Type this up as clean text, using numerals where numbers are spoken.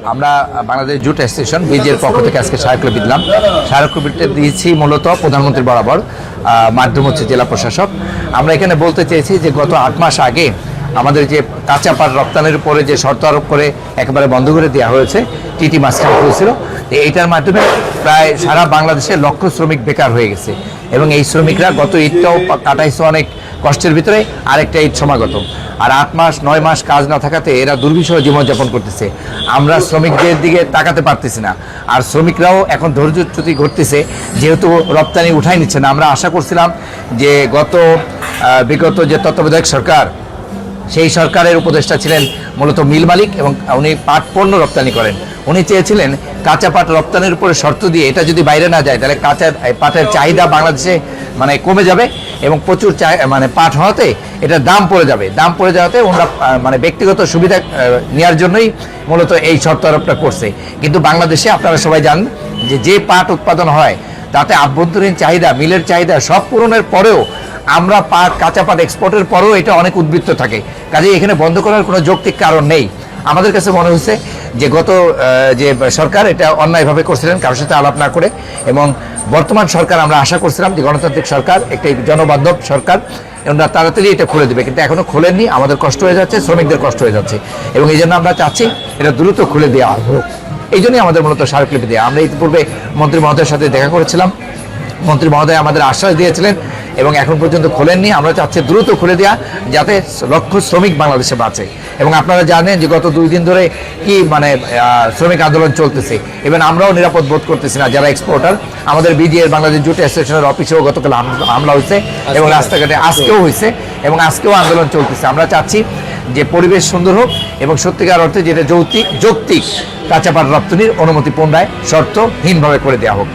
আমরা Bangladesh jute association বিজের পক্ষ থেকে আজকে স্মারকলিপি দিলাম। স্মারকলিপিটা দিয়েছি মূলত প্রধানমন্ত্রী বরাবর, মাধ্যম হচ্ছে জেলা প্রশাসক। আমরা এখানে বলতে চেয়েছি যে গত 8 মাস আগে আমাদের যে কাঁচা পাট রপ্তানির উপরে যে শর্ত আরোপ করে একেবারে বন্ধ করে দেওয়া হয়েছে, টিটি মাঝখানে হয়েছিল, এইটার মাধ্যমে প্রায় সারা বাংলাদেশে লক্ষ শ্রমিক বেকার হয়ে গেছে এবং এই শ্রমিকরা গত ঈদটাও কাটাইছে অনেক কষ্টের ভিতরে, আরেকটা ঈদ সমাগত। আর 8 মাস 9 মাস কাজ না থাকাতে এরা দুর্বিষহ জীবনযাপন করতেছে। আমরা শ্রমিকদের দিকে তাকাতে পারতেছি না, আর শ্রমিকরাও এখন ধৈর্যচ্যুতি ঘটতেছে যেহেতু রপ্তানি উঠাই নিচ্ছে না। আমরা আশা করছিলাম যে বিগত যে তত্ত্বাবধায়ক সরকার, সেই সরকারের উপদেষ্টা ছিলেন মূলত মিল মালিক এবং উনি পাট পণ্য রপ্তানি করেন। উনি চেয়েছিলেন কাঁচা পাট রপ্তানির উপরে শর্ত দিয়ে এটা যদি বাইরে না যায় তাহলে কাঁচা পাটের চাহিদা বাংলাদেশে কমে যাবে এবং প্রচুর পাট হওয়াতে এটার দাম পড়ে যাবে। দাম পড়ে যাওয়াতে ওনারা ব্যক্তিগত সুবিধা নেওয়ার জন্যই মূলত এই শর্ত আরোপটা করছে। কিন্তু বাংলাদেশে আপনারা সবাই জানেন যে পাট উৎপাদন হয় তাতে আভ্যন্তরীণ চাহিদা, মিলের চাহিদা সব পূরণের পরেও আমরা কাঁচা পাট এক্সপোর্টের পরেও এটা অনেক উদ্বৃত্ত থাকে। কাজেই এখানে বন্ধ করার কোনো যৌক্তিক কারণ নেই। আমাদের কাছে মনে হচ্ছে যে গত যে সরকার এটা অন্যায়ভাবে করছিলেন কারোর সাথে আলাপ না করে, এবং বর্তমান সরকার আমরা আশা করছিলাম যে গণতান্ত্রিক সরকার, একটি জনবান্ধব সরকার, ওনারা তাড়াতাড়ি এটা খুলে দেবে, কিন্তু এখনো খোলেননি। আমাদের কষ্ট হয়ে যাচ্ছে, শ্রমিকদের কষ্ট হয়ে যাচ্ছে, এবং এই জন্য আমরা চাচ্ছি এটা দ্রুত খুলে দেওয়া হোক। এই জন্যই আমাদের মূলত স্মারকলিপি দেওয়া। আমরা ইতিপূর্বে মন্ত্রী মহোদয়ের সাথে দেখা করেছিলাম, মন্ত্রী মহোদয় আমাদের আশ্বাস দিয়েছিলেন এবং এখন পর্যন্ত খোলেননি। আমরা চাচ্ছি দ্রুত খুলে দেওয়া যাতে লক্ষ শ্রমিক বাংলাদেশে বাঁচে। এবং আপনারা জানেন যে গত 2 দিন ধরে কি শ্রমিক আন্দোলন চলতেছে, এবং আমরাও নিরাপদ বোধ করতেছি না যারা এক্সপোর্টার। আমাদের বিজিএর বাংলাদেশ জুট অ্যাসোসিয়েশনের অফিসেও গতকাল হামলা হয়েছে এবং রাস্তাঘাটে আজকেও হয়েছে এবং আজকেও আন্দোলন চলতেছে। আমরা চাচ্ছি যে পরিবেশ সুন্দর হোক এবং সত্যিকার অর্থে যেটা যৌক্তিক কাঁচা পাট রপ্তানির অনুমতি পুনরায় শর্তহীনভাবে করে দেওয়া হোক।